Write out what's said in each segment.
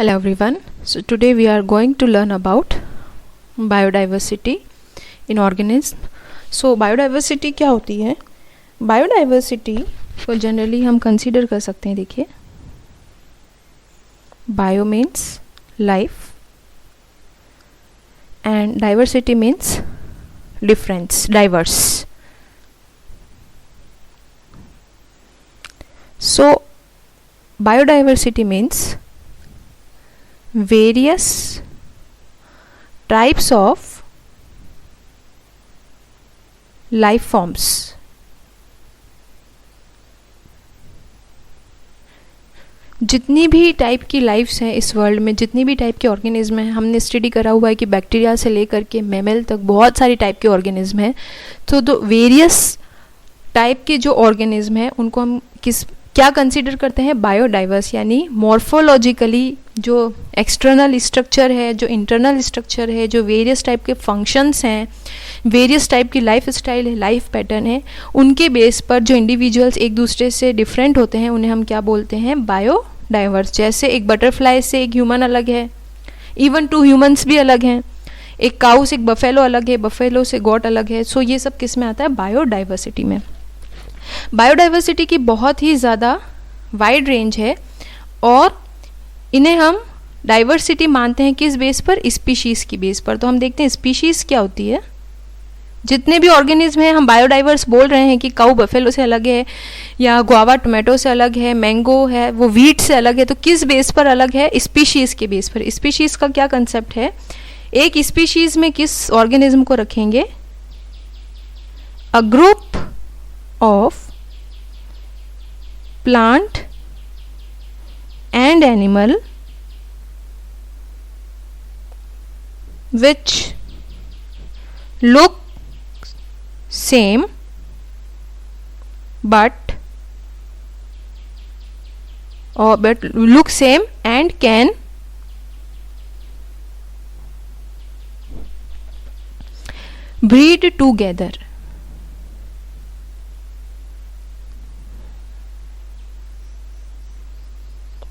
Hello everyone. So today we are going to learn about biodiversity in organism. So biodiversity क्या होती है? Biodiversity को generally हम consider कर सकते हैं. देखिए, bio means life and diversity means difference, diverse. So biodiversity means various types of life forms. जितनी भी टाइप की लाइफ्स हैं इस वर्ल्ड में, जितनी भी टाइप के ऑर्गेनिज्म हैं, हमने स्टडी करा हुआ है कि बैक्टीरिया से लेकर के मैमल तक बहुत सारी टाइप के ऑर्गेनिज्म हैं. तो वेरियस टाइप के जो ऑर्गेनिज्म हैं उनको हम क्या कंसीडर करते हैं? बायोडाइवर्स, यानी मॉर्फोलॉजिकली जो एक्सटर्नल स्ट्रक्चर है, जो इंटरनल स्ट्रक्चर है, जो वेरियस टाइप के फंक्शंस हैं, वेरियस टाइप की लाइफ स्टाइल है, लाइफ पैटर्न है, उनके बेस पर जो इंडिविजुअल्स एक दूसरे से डिफरेंट होते हैं उन्हें हम क्या बोलते हैं? बायोडाइवर्स. जैसे एक बटरफ्लाई से एक ह्यूमन अलग है, इवन टू ह्यूमंस भी अलग हैं. एक काऊ से एक बफेलो अलग है, बफेलो से गॉट अलग है. सो ये सब किस में आता है? बायोडाइवर्सिटी में. बायोडाइवर्सिटी की बहुत ही ज़्यादा वाइड रेंज है और इन्हें हम डाइवर्सिटी मानते हैं किस बेस पर? स्पीशीज़ की बेस पर. तो हम देखते हैं स्पीशीज़ क्या होती है. जितने भी ऑर्गेनिज्म हैं हम बायोडाइवर्स बोल रहे हैं कि काऊ बफेलो से अलग है, या गुआवा टोमेटो से अलग है, मैंगो है वो वीट से अलग है. तो किस बेस पर अलग है? स्पीशीज़ के बेस पर. स्पीशीज़ का क्या कंसेप्ट है? एक स्पीशीज़ में किस ऑर्गेनिज्म को रखेंगे? A group of plant and animal which look same but look same and can breed together.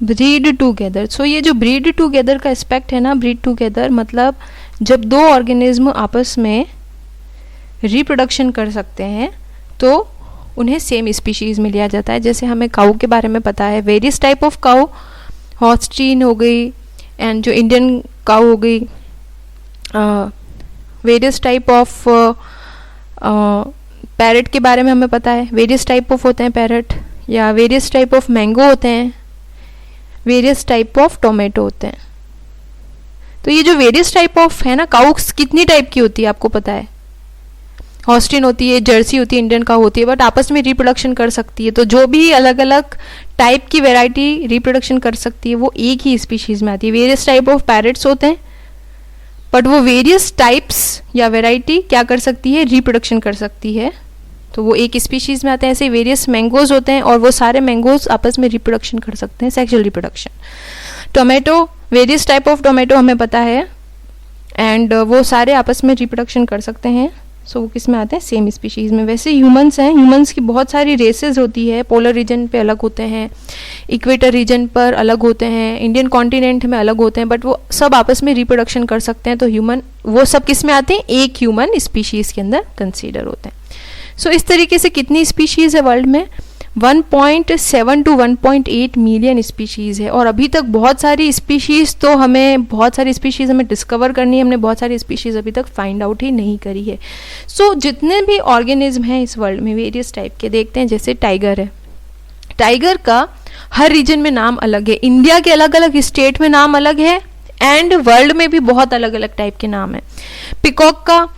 Breed together. So ये जो ब्रीड टूगेदर का एस्पेक्ट है ना, ब्रीड टूगेदर मतलब जब दो ऑर्गेनिज्म आपस में रिप्रोडक्शन कर सकते हैं तो उन्हें सेम स्पीशीज़ में लिया जाता है. जैसे हमें काऊ के बारे में पता है, वेरियस टाइप ऑफ काऊ, हॉस्टीन हो गई एंड जो इंडियन काऊ हो गई, वेरियस टाइप ऑफ पैरट के बारे में हमें पता है, वेरियस टाइप ऑफ होते हैं पैरट, या वेरियस टाइप ऑफ मैंगो होते हैं, वेरियस टाइप ऑफ टोमेटो होते हैं. तो ये जो वेरियस टाइप ऑफ है ना, काऊ कितनी टाइप की होती है आपको पता है? हॉस्टिन होती है, जर्सी होती है, इंडियन काऊ होती है, बट आपस में रिप्रोडक्शन कर सकती है. तो जो भी अलग अलग टाइप की वैरायटी रिप्रोडक्शन कर सकती है वो एक ही स्पीशीज में आती है. वेरियस टाइप ऑफ पैरट्स होते हैं बट वो वेरियस टाइप्स या वैरायटी क्या कर सकती है? रिप्रोडक्शन कर सकती है. तो वो एक स्पीशीज़ में आते हैं. ऐसे वेरियस मैंगोज होते हैं और वो सारे मैंगोज आपस में रिप्रोडक्शन कर सकते हैं, sexual reproduction. Tomato, various type of tomato हमें पता है एंड वो सारे आपस में रिप्रोडक्शन कर सकते हैं. सो वो किस में आते हैं? सेम स्पीशीज़ में. वैसे ह्यूमंस हैं, ह्यूमंस की बहुत सारी रेसेस होती है. पोलर रीजन पे अलग होते हैं, इक्वेटर रीजन पर अलग होते हैं, इंडियन कॉन्टिनेंट में अलग होते हैं, बट वो सब आपस में रिप्रोडक्शन कर सकते हैं. तो ह्यूमन वो सब किस में आते हैं? एक ह्यूमन स्पीशीज़ के अंदर कंसीडर होते हैं. सो इस तरीके से कितनी स्पीशीज़ है वर्ल्ड में? 1.7 to 1.8 मिलियन स्पीशीज़ है. और अभी तक बहुत सारी स्पीशीज़ हमें डिस्कवर करनी है. हमने बहुत सारी स्पीशीज़ अभी तक फाइंड आउट ही नहीं करी है. सो जितने भी ऑर्गेनिज्म हैं इस वर्ल्ड में वेरियस टाइप के, देखते हैं जैसे टाइगर है. टाइगर का हर रीजन में नाम अलग है. इंडिया के अलग अलग स्टेट में नाम अलग है एंड वर्ल्ड में भी बहुत अलग अलग टाइप के नाम है. पिकॉक का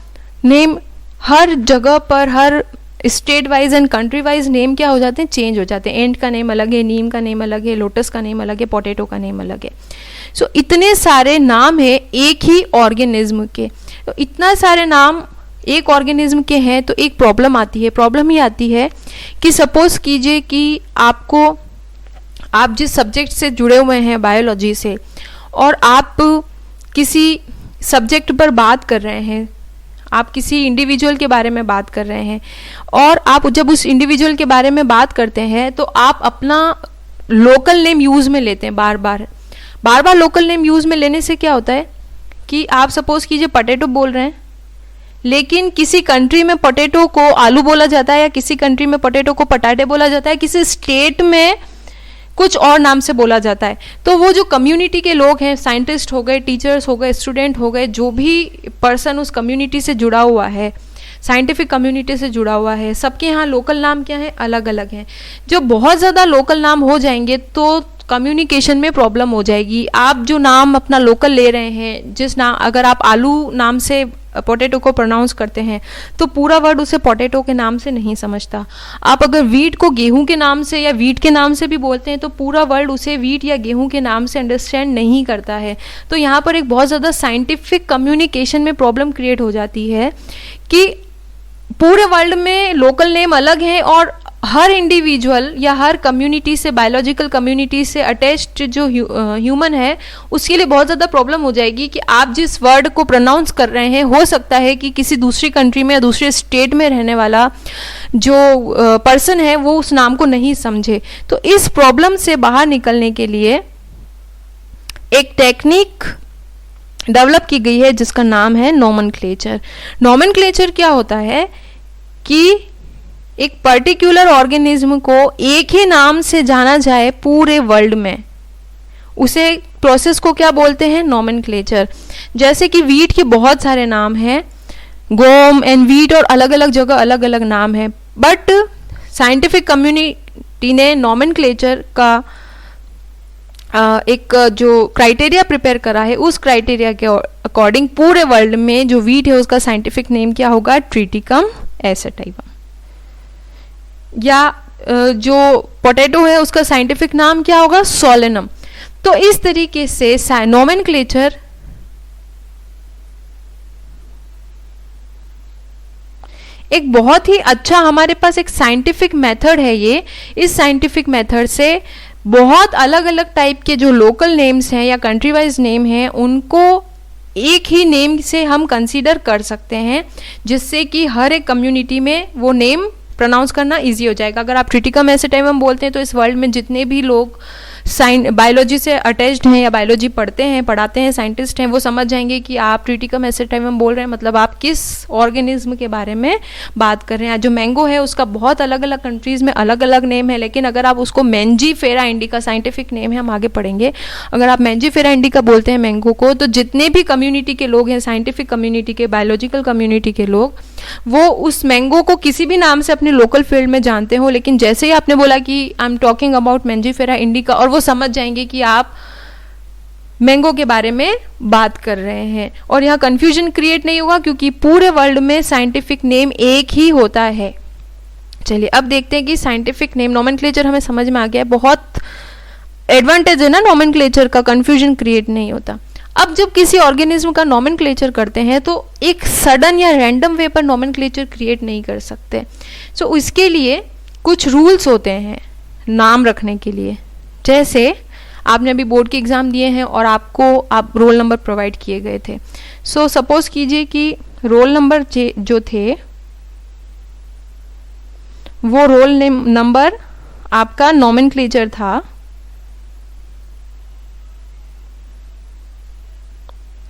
नेम हर जगह पर, हर state wise and country wise name क्या हो जाते हैं? चेंज हो जाते हैं. एंट का नेम अलग है, नीम का नेम अलग है, लोटस का नेम अलग है, पोटैटो का नेम अलग है. सो इतने सारे नाम है एक ही ऑर्गेनिज्म के. तो इतना सारे नाम एक ऑर्गेनिज्म के हैं तो एक प्रॉब्लम आती है. प्रॉब्लम ये आती है कि सपोज कीजिए कि आप जिस सब्जेक्ट से जुड़े हुए हैं बायोलॉजी से, और आप किसी सब्जेक्ट पर बात कर रहे हैं, आप किसी इंडिविजुअल के बारे में बात कर रहे हैं, और आप जब उस इंडिविजुअल के बारे में बात करते हैं तो आप अपना लोकल नेम यूज़ में लेते हैं बार बार, बार बार लोकल नेम यूज में लेने से क्या होता है कि आप सपोज कीजिए पोटैटो बोल रहे हैं, लेकिन किसी कंट्री में पोटैटो को आलू बोला जाता है, या किसी कंट्री में पोटैटो को पटाटे बोला जाता है, किसी स्टेट में कुछ और नाम से बोला जाता है। तो वो जो कम्युनिटी के लोग हैं, साइंटिस्ट हो गए, टीचर्स हो गए, स्टूडेंट हो गए, जो भी पर्सन उस कम्युनिटी से जुड़ा हुआ है, साइंटिफिक कम्युनिटी से जुड़ा हुआ है, सबके यहाँ लोकल नाम क्या है, अलग अलग हैं। जब बहुत ज़्यादा लोकल नाम हो जाएंगे तो कम्युनिकेशन में प्रॉब्लम हो जाएगी। आप जो नाम अपना लोकल ले रहे हैं, जिस नाम, अगर आप आलू नाम से पोटैटो को प्रोनाउंस करते हैं तो पूरा वर्ड उसे पोटैटो के नाम से नहीं समझता। आप अगर वीट को गेहूं के नाम से या वीट के नाम से भी बोलते हैं तो पूरा वर्ड उसे वीट या गेहूं के नाम से अंडरस्टैंड नहीं करता है। तो यहाँ पर एक बहुत ज़्यादा साइंटिफिक कम्युनिकेशन में प्रॉब्लम क्रिएट हो जाती है कि पूरे वर्ल्ड में लोकल नेम अलग हैं और हर इंडिविजुअल या हर कम्युनिटी से, बायोलॉजिकल कम्युनिटी से अटैच्ड जो ह्यूमन है, उसके लिए बहुत ज़्यादा प्रॉब्लम हो जाएगी कि आप जिस वर्ड को प्रोनाउंस कर रहे हैं, हो सकता है कि किसी दूसरी कंट्री में या दूसरे स्टेट में रहने वाला जो पर्सन है वो उस नाम को नहीं समझे। तो इस प्रॉब्लम से बाहर निकलने के लिए एक टेक्निक डेवलप की गई है जिसका नाम है नोमेनक्लेचर। नोमेनक्लेचर क्या होता है कि एक पर्टिकुलर ऑर्गेनिज्म को एक ही नाम से जाना जाए पूरे वर्ल्ड में, उसे प्रोसेस को क्या बोलते हैं, नोमेनक्लेचर। जैसे कि वीट के बहुत सारे नाम हैं, गोम एंड वीट, और अलग अलग जगह अलग अलग नाम है, बट साइंटिफिक कम्युनिटी ने नोमेनक्लेचर का एक जो क्राइटेरिया प्रिपेयर करा है, उस क्राइटेरिया के अकॉर्डिंग पूरे वर्ल्ड में जो वीट है उसका साइंटिफिक नेम क्या होगा, ट्रिटिकम एसेटाइवम। या जो पोटैटो है उसका साइंटिफिक नाम क्या होगा, सोलेनम। तो इस तरीके से नोमेनक्लेचर एक बहुत ही अच्छा, हमारे पास एक साइंटिफिक मेथड है ये। इस साइंटिफिक मेथड से बहुत अलग अलग टाइप के जो लोकल नेम्स हैं या कंट्री वाइज नेम हैं उनको एक ही नेम से हम कंसीडर कर सकते हैं, जिससे कि हर एक कम्युनिटी में वो नेम प्रोनाउंस करना इजी हो जाएगा। अगर आप ट्रिटिकम एसेटाइवम बोलते हैं तो इस वर्ल्ड में जितने भी लोग बायोलॉजी से अटैच्ड हैं या बायोलॉजी पढ़ते हैं, पढ़ाते हैं, साइंटिस्ट हैं, वो समझ जाएंगे कि आप ट्रिटिकम एसेटाइवम बोल रहे हैं, मतलब आप किस ऑर्गेनिज्म के बारे में बात कर रहे हैं। जो मैंगो है उसका बहुत अलग अलग कंट्रीज़ में अलग अलग नेम है, लेकिन अगर आप उसको मैंजीफेरा इंडिका, साइंटिफिक नेम है, हम आगे पढ़ेंगे, अगर आप मैंजीफेरा इंडिका बोलते हैं मैंगो को, तो जितने भी कम्युनिटी के लोग हैं, साइंटिफिक कम्युनिटी के, बायोलॉजिकल कम्युनिटी के लोग, वो उस मैंगो को किसी भी नाम से अपने लोकल फील्ड में जानते हो, लेकिन जैसे ही आपने बोला कि I am talking about Mangifera indica, और वो समझ जाएंगे कि आप मैंगो के बारे में बात कर रहे हैं। और यहाँ कंफ्यूजन क्रिएट नहीं होगा क्योंकि पूरे वर्ल्ड में साइंटिफिक नेम एक ही होता है। चलिए अब देखते हैं कि साइंटिफिक नेम, नोमेनक्लेचर हमें समझ में आ गया है। बहुत एडवांटेज है ना नोमेनक्लेचर का, कंफ्यूजन क्रिएट नहीं होता। अब जब किसी ऑर्गेनिज्म का नोमेनक्लेचर करते हैं तो एक सडन या रैंडम वे पर नोमेनक्लेचर क्रिएट नहीं कर सकते। सो इसके लिए कुछ रूल्स होते हैं नाम रखने के लिए। जैसे आपने अभी बोर्ड के एग्ज़ाम दिए हैं और आप रोल नंबर प्रोवाइड किए गए थे। सो सपोज कीजिए कि रोल नंबर जो थे वो रोल नंबर आपका नोमेनक्लेचर था,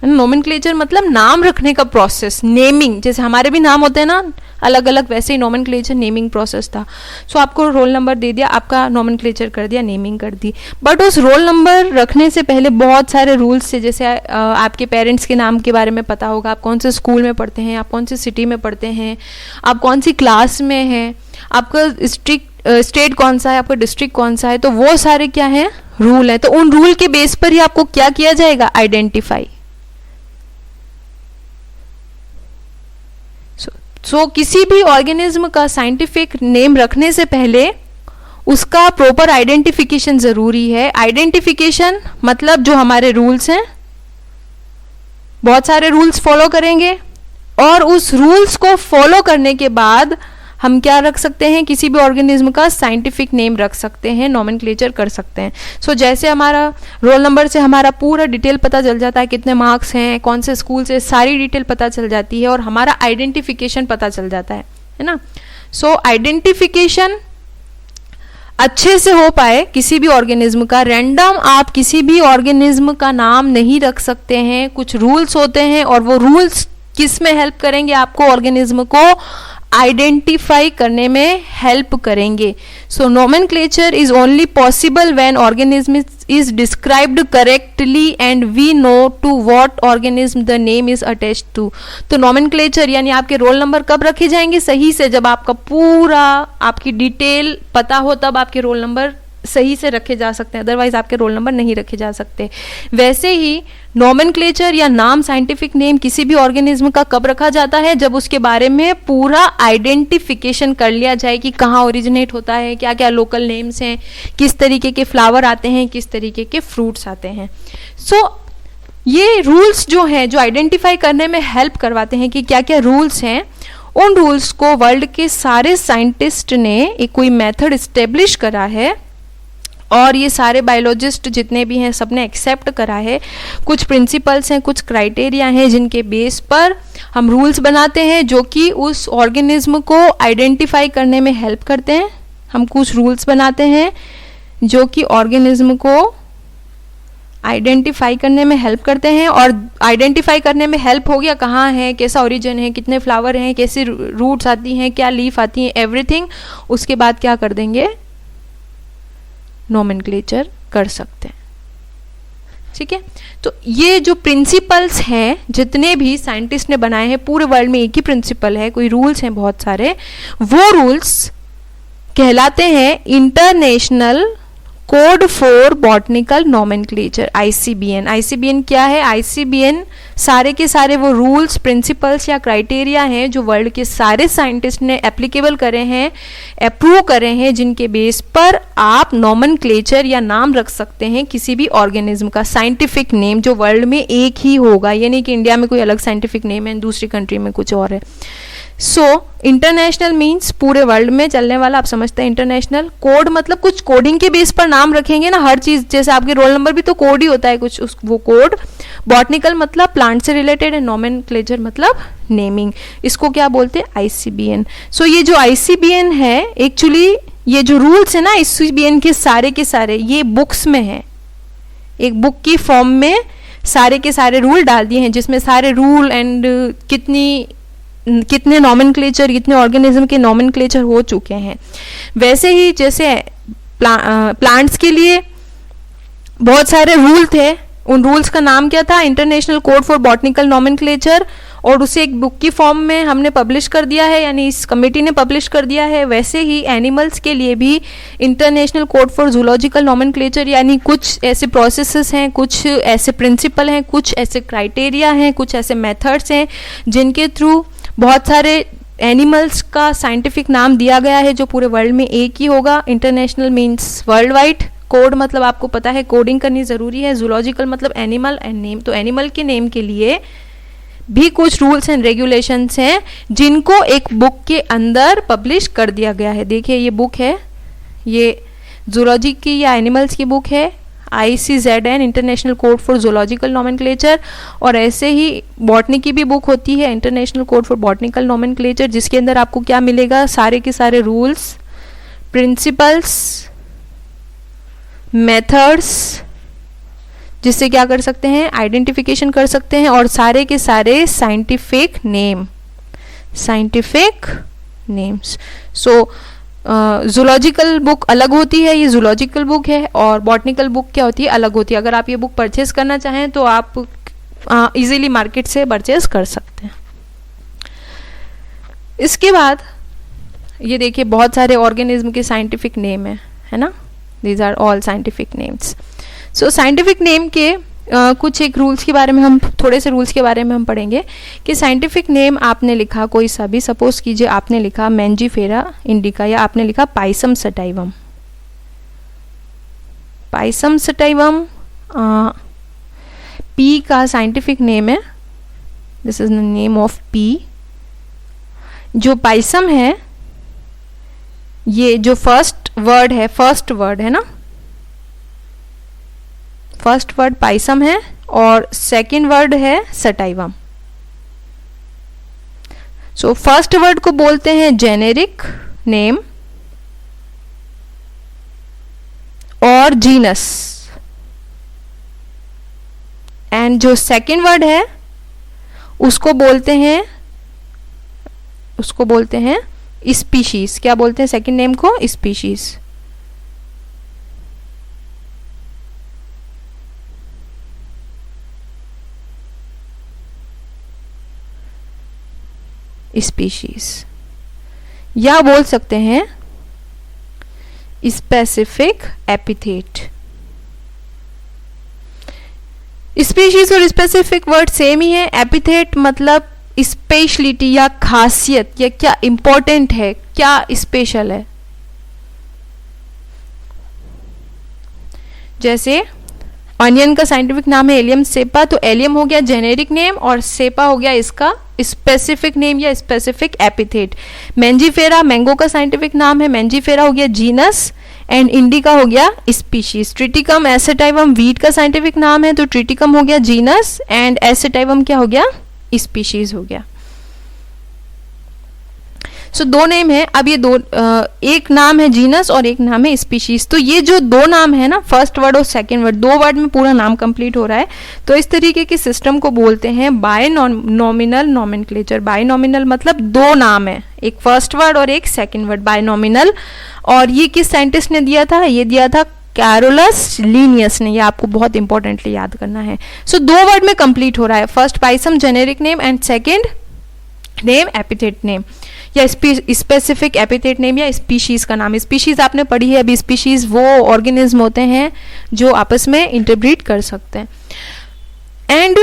नोमेनक्लेचर मतलब नाम रखने का प्रोसेस, नेमिंग, जैसे हमारे भी नाम होते हैं ना अलग अलग, वैसे ही नोमेनक्लेचर नेमिंग प्रोसेस था। सो आपको रोल नंबर दे दिया, आपका नोमेनक्लेचर कर दिया, नेमिंग कर दी। बट उस रोल नंबर रखने से पहले बहुत सारे रूल्स थे। जैसे आपके पेरेंट्स के नाम के बारे में पता होगा, आप कौन से स्कूल में पढ़ते हैं, आप कौन सी सिटी में पढ़ते हैं, आप कौन सी क्लास में हैं, आपका स्टेट कौन सा है, आपका डिस्ट्रिक्ट कौन सा है। तो वो सारे क्या है, रूल है। तो उन रूल के बेस पर ही आपको क्या किया जाएगा, आइडेंटिफाई। सो किसी भी ऑर्गेनिज्म का साइंटिफिक नेम रखने से पहले उसका प्रॉपर आइडेंटिफिकेशन जरूरी है। आइडेंटिफिकेशन मतलब जो हमारे रूल्स हैं, बहुत सारे रूल्स फॉलो करेंगे और उस रूल्स को फॉलो करने के बाद हम क्या रख सकते हैं, किसी भी ऑर्गेनिज्म का साइंटिफिक नेम रख सकते हैं, नोमेनक्लेचर कर सकते हैं। सो जैसे हमारा रोल नंबर से हमारा पूरा डिटेल पता चल जाता है, कितने मार्क्स हैं, कौन से स्कूल से, सारी डिटेल पता चल जाती है और हमारा आइडेंटिफिकेशन पता चल जाता है ना। सो आइडेंटिफिकेशन अच्छे से हो पाए किसी भी ऑर्गेनिज्म का। रैंडम आप किसी भी ऑर्गेनिज्म का नाम नहीं रख सकते हैं, कुछ रूल्स होते हैं और वो रूल्स किस में हेल्प करेंगे आपको, ऑर्गेनिज्म को आइडेंटिफाई करने में हेल्प करेंगे। So nomenclature is only possible when organism is described correctly and we know to what organism the name is attached to. तो नोमेनक्लेचर यानी आपके रोल नंबर कब रखे जाएंगे सही से, जब आपका पूरा आपकी डिटेल पता हो तब आपके रोल नंबर सही से रखे जा सकते हैं, अदरवाइज आपके रोल नंबर नहीं रखे जा सकते। वैसे ही नोमेनक्लेचर या नाम, साइंटिफिक नेम किसी भी ऑर्गेनिज्म का कब रखा जाता है, जब उसके बारे में पूरा आइडेंटिफिकेशन कर लिया जाए कि कहाँ ओरिजिनेट होता है, क्या क्या लोकल नेम्स हैं, किस तरीके के फ्लावर आते हैं, किस तरीके के फ्रूट्स आते हैं। सो ये रूल्स जो हैं, जो आइडेंटिफाई करने में हेल्प करवाते हैं कि क्या क्या रूल्स हैं, उन रूल्स को वर्ल्ड के सारे साइंटिस्ट ने एक कोई मेथड इस्टेब्लिश करा है और ये सारे बायोलॉजिस्ट जितने भी हैं सबने एक्सेप्ट करा है। कुछ प्रिंसिपल्स हैं, कुछ क्राइटेरिया हैं जिनके बेस पर हम रूल्स बनाते हैं जो कि उस ऑर्गेनिज्म को आइडेंटिफाई करने में हेल्प करते हैं। हम कुछ रूल्स बनाते हैं जो कि ऑर्गेनिज्म को आइडेंटिफाई करने में हेल्प करते हैं, और आइडेंटिफाई करने में हेल्प हो गया कहाँ है, कैसा ओरिजिन है, कितने फ्लावर हैं, कैसी रूट्स आती हैं, क्या लीफ आती हैं, एवरीथिंग। उसके बाद क्या कर देंगे, नोमेनक्लेचर कर सकते हैं। ठीक है, तो ये जो प्रिंसिपल्स हैं जितने भी साइंटिस्ट ने बनाए हैं, पूरे वर्ल्ड में एक ही प्रिंसिपल है, कोई रूल्स हैं बहुत सारे, वो रूल्स कहलाते हैं international code for botanical nomenclature, ICBN। ICBN क्या है? ICBN सारे के सारे वो रूल्स, प्रिंसिपल्स या क्राइटेरिया हैं जो वर्ल्ड के सारे साइंटिस्ट ने एप्लीकेबल करे हैं, अप्रूव करे हैं, जिनके बेस पर आप नोमेनक्लेचर या नाम रख सकते हैं किसी भी ऑर्गेनिज्म का, साइंटिफिक नेम जो वर्ल्ड में एक ही होगा। ये नहीं कि इंडिया में कोई अलग साइंटिफिक नेम है, दूसरी कंट्री में कुछ और है। सो इंटरनेशनल मीन्स पूरे वर्ल्ड में चलने वाला, आप समझते हैं इंटरनेशनल। कोड मतलब कुछ कोडिंग के बेस पर नाम रखेंगे ना, हर चीज, जैसे आपके रोल नंबर भी तो कोड ही होता है कुछ, वो कोड। बॉटनिकल मतलब प्लांट से रिलेटेड है, नोमेनक्लेचर मतलब नेमिंग। इसको क्या बोलते हैं? ICBN। सो ये जो ICBN है, एक्चुअली ये जो रूल्स है ना ICBN के सारे ये बुक्स में है, एक बुक की फॉर्म में सारे के सारे रूल डाल दिए हैं, जिसमें सारे रूल एंड कितने नोमेनक्लेचर, कितने ऑर्गेनिज्म के नोमेनक्लेचर हो चुके हैं। वैसे ही जैसे प्लांट्स के लिए बहुत सारे रूल थे, उन रूल्स का नाम क्या था? International code for botanical nomenclature, और उसे एक बुक की फॉर्म में हमने पब्लिश कर दिया है, यानी इस कमेटी ने पब्लिश कर दिया है। वैसे ही एनिमल्स के लिए भी international code for zoological nomenclature, यानी कुछ ऐसे प्रोसेसेस हैं, कुछ ऐसे प्रिंसिपल हैं, कुछ ऐसे क्राइटेरिया हैं, कुछ ऐसे मेथड्स हैं जिनके थ्रू बहुत सारे एनिमल्स का साइंटिफिक नाम दिया गया है जो पूरे वर्ल्ड में एक ही होगा। International means world wide, code मतलब आपको पता है कोडिंग करनी ज़रूरी है, जूलॉजिकल मतलब एनिमल एंड नेम, तो एनिमल के नेम के लिए भी कुछ रूल्स एंड रेगुलेशंस हैं जिनको एक बुक के अंदर पब्लिश कर दिया गया है। देखिए ये बुक है, ये जूलॉजी की या एनिमल्स की बुक है, ICZN international code for zoological nomenclature. और ऐसे ही बॉटनी की भी बुक होती है, international code for botanical nomenclature, जिसके अंदर आपको क्या मिलेगा? सारे के सारे रूल्स, प्रिंसिपल्स, मेथड्स, जिससे क्या कर सकते हैं? आइडेंटिफिकेशन कर सकते हैं, और सारे के सारे साइंटिफिक नेम्स। सो जूलॉजिकल बुक अलग होती है, ये जूलॉजिकल बुक है, और बॉटनिकल बुक क्या होती है? अलग होती है। अगर आप ये बुक परचेज करना चाहें तो आप इजीली मार्केट से परचेज कर सकते हैं। इसके बाद ये देखिए बहुत सारे ऑर्गेनिज्म के साइंटिफिक नेम है ना, these are all scientific names. So scientific name के कुछ एक रूल्स के बारे में हम, थोड़े से रूल्स के बारे में हम पढ़ेंगे कि साइंटिफिक नेम आपने लिखा कोई सा भी, सपोज कीजिए आपने लिखा मैंजीफेरा इंडिका, या आपने लिखा Pisum sativum. Pisum sativum P का साइंटिफिक नेम है, this is the name of P. जो पाइसम है, ये जो फर्स्ट वर्ड है ना, फर्स्ट वर्ड पाइसम है और सेकेंड वर्ड है सटाइवम। सो फर्स्ट वर्ड को बोलते हैं जेनेरिक नेम, और जीनस। एंड जो सेकेंड वर्ड है उसको बोलते हैं स्पीशीज। क्या बोलते हैं सेकेंड नेम को? स्पीशीज। स्पीशीज या बोल सकते हैं स्पेसिफिक एपिथेट। स्पीशीज और स्पेसिफिक वर्ड सेम ही है। एपिथेट मतलब स्पेशलिटी या खासियत, या क्या इंपॉर्टेंट है, क्या स्पेशल है। जैसे ऑनियन का साइंटिफिक नाम है एलियम सेपा, तो एलियम हो गया जेनेरिक नेम और सेपा हो गया इसका स्पेसिफिक नेम या स्पेसिफिक एपिथेट। मैंजीफेरा मैंगो का साइंटिफिक नाम है, मैंजीफेरा हो गया जीनस एंड इंडिका हो गया स्पीशीज। ट्रिटिकम एसेटाइवम वीट का साइंटिफिक नाम है, तो ट्रिटिकम हो गया जीनस एंड एसेटाइवम क्या हो गया? स्पीशीज हो गया। सो दो नेम है। अब ये दो एक नाम है जीनस और एक नाम है स्पीशीज। तो ये जो दो नाम है ना, फर्स्ट वर्ड और सेकंड वर्ड, दो वर्ड में पूरा नाम कंप्लीट हो रहा है। तो इस तरीके के सिस्टम को बोलते हैं बायनॉमिनल नोमेनक्लेचर। बायनॉमिनल मतलब दो नाम है, एक फर्स्ट वर्ड और एक सेकंड वर्ड, बायनॉमिनल। और ये किस साइंटिस्ट ने दिया था? ये दिया था कैरोलस लीनियस ने। ये आपको बहुत इंपॉर्टेंटली याद करना है। सो दो वर्ड में कंप्लीट हो रहा है, first Pisum generic name and second name epithet name या स्पेसिफिक एपिथेट नेम या स्पीशीज का नाम। स्पीशीज आपने पढ़ी है अभी। स्पीशीज वो ऑर्गेनिज्म होते हैं जो आपस में इंटरब्रीड कर सकते हैं। एंड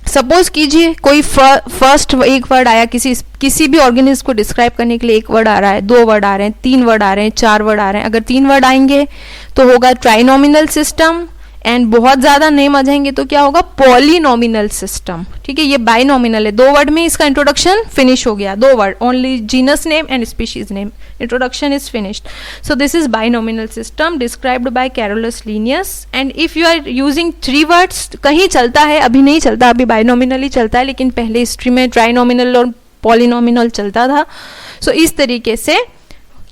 सपोज कीजिए कोई फर्स्ट एक वर्ड आया, किसी भी ऑर्गेनिज्म को डिस्क्राइब करने के लिए एक वर्ड आ रहा है, दो वर्ड आ रहे हैं, तीन वर्ड आ रहे हैं, चार वर्ड आ रहे हैं। अगर तीन वर्ड आएंगे तो होगा ट्राइनोमिनल सिस्टम, एंड बहुत ज्यादा नेम आ जाएंगे तो क्या होगा? पॉलीनोमिनल सिस्टम। ठीक है, ये बाइनोमिनल है। दो वर्ड में इसका इंट्रोडक्शन फिनिश हो गया। दो word only, genus name and species name, introduction is finished. So this is binomial system described by Carolus Linnaeus. And if you are using three words, कहीं चलता है, अभी नहीं चलता, अभी बाइनोमिनल ही चलता है, लेकिन पहले हिस्ट्री में ट्राइनोमिनल और पॉलीनोमिनल चलता था। सो इस तरीके से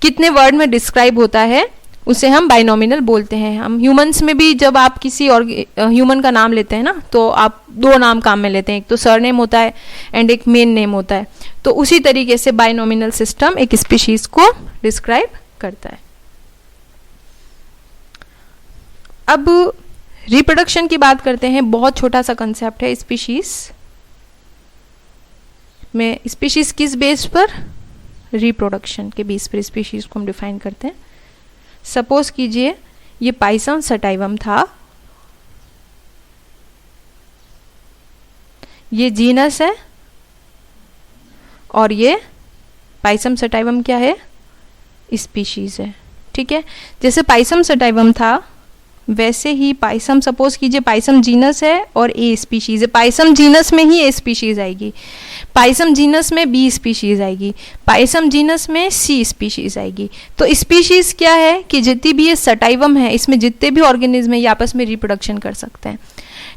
कितने वर्ड में डिस्क्राइब होता है उसे हम बाइनोमिनल बोलते हैं। हम ह्यूमंस में भी जब आप किसी और ह्यूमन का नाम लेते हैं ना, तो आप दो नाम काम में लेते हैं, एक तो सरनेम होता है एंड एक मेन नेम होता है। तो उसी तरीके से बाइनोमिनल सिस्टम एक स्पीशीज को डिस्क्राइब करता है। अब रिप्रोडक्शन की बात करते हैं। बहुत छोटा सा कंसेप्ट है स्पीशीज में। स्पीशीज किस बेस पर? रिप्रोडक्शन के बेस पर स्पीशीज को हम डिफाइन करते हैं। सपोज कीजिए ये पाइसम सटाइवम था, ये जीनस है और ये पाइसम सटाइवम क्या है? स्पीशीज है। ठीक है, जैसे पाइसम सटाइवम था वैसे ही पाइसम, सपोज कीजिए पाइसम जीनस है और ए स्पीशीज है। पाइसम जीनस में ही ए स्पीशीज आएगी, पाइसम जीनस में बी स्पीशीज आएगी, पाइसम जीनस में सी स्पीशीज आएगी। तो स्पीशीज क्या है कि जितनी भी ये सटाइवम है, इसमें जितने भी ऑर्गेनिज्म है ये आपस में रिप्रोडक्शन कर सकते हैं।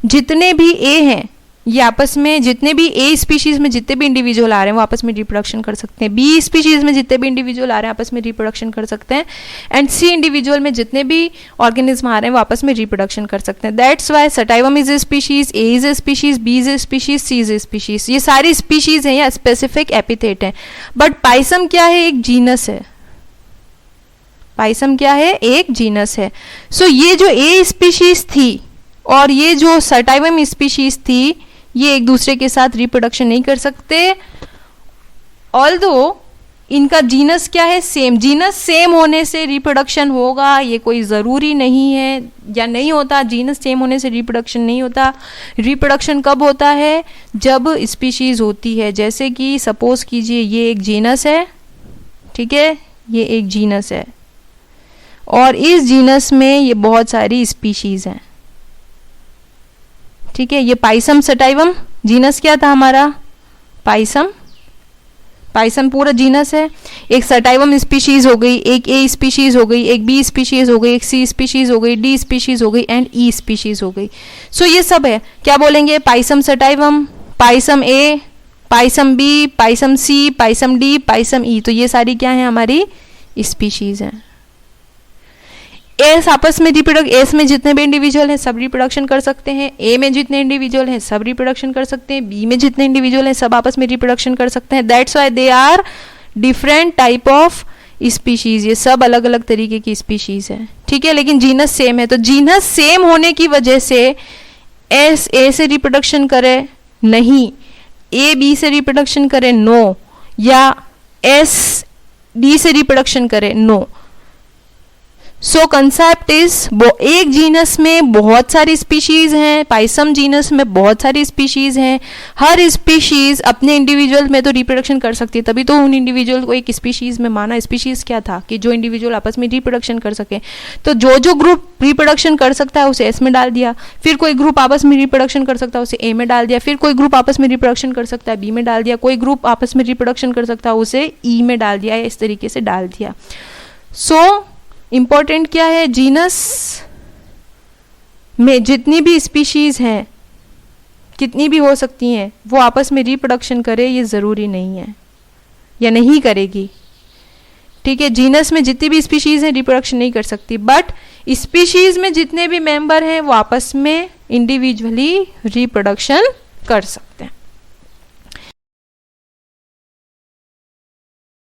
जितने भी ए हैं ये आपस में, जितने भी ए स्पीशीज में जितने भी इंडिविजुअल आ रहे हैं वो आपस में रिप्रोडक्शन कर सकते हैं। बी स्पीशीज में जितने भी इंडिविजुअल आ रहे हैं आपस में रिप्रोडक्शन कर सकते हैं। एंड सी इंडिविजुअल में जितने भी ऑर्गेनिज्म आ रहे हैं वो आपस में रिप्रोडक्शन कर सकते हैं। That's why sativum is a species, A is a species, B is a species, C is a species. ये सारी स्पीशीज हैं या स्पेसिफिक एपिथेट है। बट पाइसम क्या है? एक जीनस है। पाइसम क्या है? एक जीनस है। सो ये जो ए स्पीशीज थी और ये जो सटाइवम स्पीशीज थी, ये एक दूसरे के साथ रिप्रोडक्शन नहीं कर सकते। ऑल्दो इनका जीनस क्या है? सेम। जीनस सेम होने से रिप्रोडक्शन होगा ये कोई ज़रूरी नहीं है, या नहीं होता। जीनस सेम होने से रिप्रोडक्शन नहीं होता। रिप्रोडक्शन कब होता है? जब स्पीशीज होती है। जैसे कि सपोज कीजिए ये एक जीनस है, ठीक है, ये एक जीनस है और इस जीनस में ये बहुत सारी स्पीशीज हैं। ठीक है, ये पाइसम सटाइवम जीनस क्या था हमारा? पाइसम। पाइसम पूरा जीनस है। एक सटाइवम स्पीशीज हो गई, एक ए स्पीशीज हो गई, एक बी स्पीशीज हो गई, एक सी स्पीशीज हो गई, डी स्पीशीज हो गई एंड ई स्पीशीज हो गई। सो ये सब है। क्या बोलेंगे? पाइसम सटाइवम, पाइसम ए, पाइसम बी, पाइसम सी, पाइसम डी, पाइसम ई। तो ये सारी क्या है? हमारी स्पीशीज हैं। एस आपस में एस में जितने भी इंडिविजुअल हैं सब रिप्रोडक्शन कर सकते हैं, ए में जितने इंडिविजुअल हैं सब रिप्रोडक्शन कर सकते हैं, बी में जितने इंडिविजुअल हैं सब आपस में रिप्रोडक्शन कर सकते हैं। That's why they are different type of species, ये सब अलग अलग तरीके की स्पीशीज है, ठीक है। लेकिन जीनस सेम है, तो जीनस सेम होने की वजह से एस ए से रिप्रोडक्शन करे नहीं, ए बी से रिप्रोडक्शन करे नो, या एस डी से रिप्रोडक्शन करे नो। सो कंसेप्ट इज एक जीनस में बहुत सारी स्पीशीज हैं, पाइसम जीनस में बहुत सारी स्पीशीज हैं, हर स्पीशीज अपने इंडिविजुअल में तो रिप्रोडक्शन कर सकती है, तभी तो उन इंडिविजुअल को एक स्पीशीज में माना। स्पीशीज क्या था कि जो इंडिविजुअल आपस में रिप्रोडक्शन कर सके, तो जो जो ग्रुप रिप्रोडक्शन कर सकता है उसे एस में डाल दिया, फिर कोई ग्रुप आपस में रिप्रोडक्शन कर सकता है उसे ए में डाल दिया, फिर कोई ग्रुप आपस में रिप्रोडक्शन कर सकता है बी में डाल दिया, कोई ग्रुप आपस में रिप्रोडक्शन कर सकता है उसे ई में डाल दिया, इस तरीके से डाल दिया। सो इंपॉर्टेंट क्या है, जीनस में जितनी भी स्पीशीज हैं, कितनी भी हो सकती हैं, वो आपस में रिप्रोडक्शन करे ये ज़रूरी नहीं है या नहीं करेगी, ठीक है। जीनस में जितनी भी स्पीशीज हैं रिप्रोडक्शन नहीं कर सकती, बट स्पीशीज में जितने भी मेंबर हैं वो आपस में इंडिविजुअली रिप्रोडक्शन कर सकते हैं।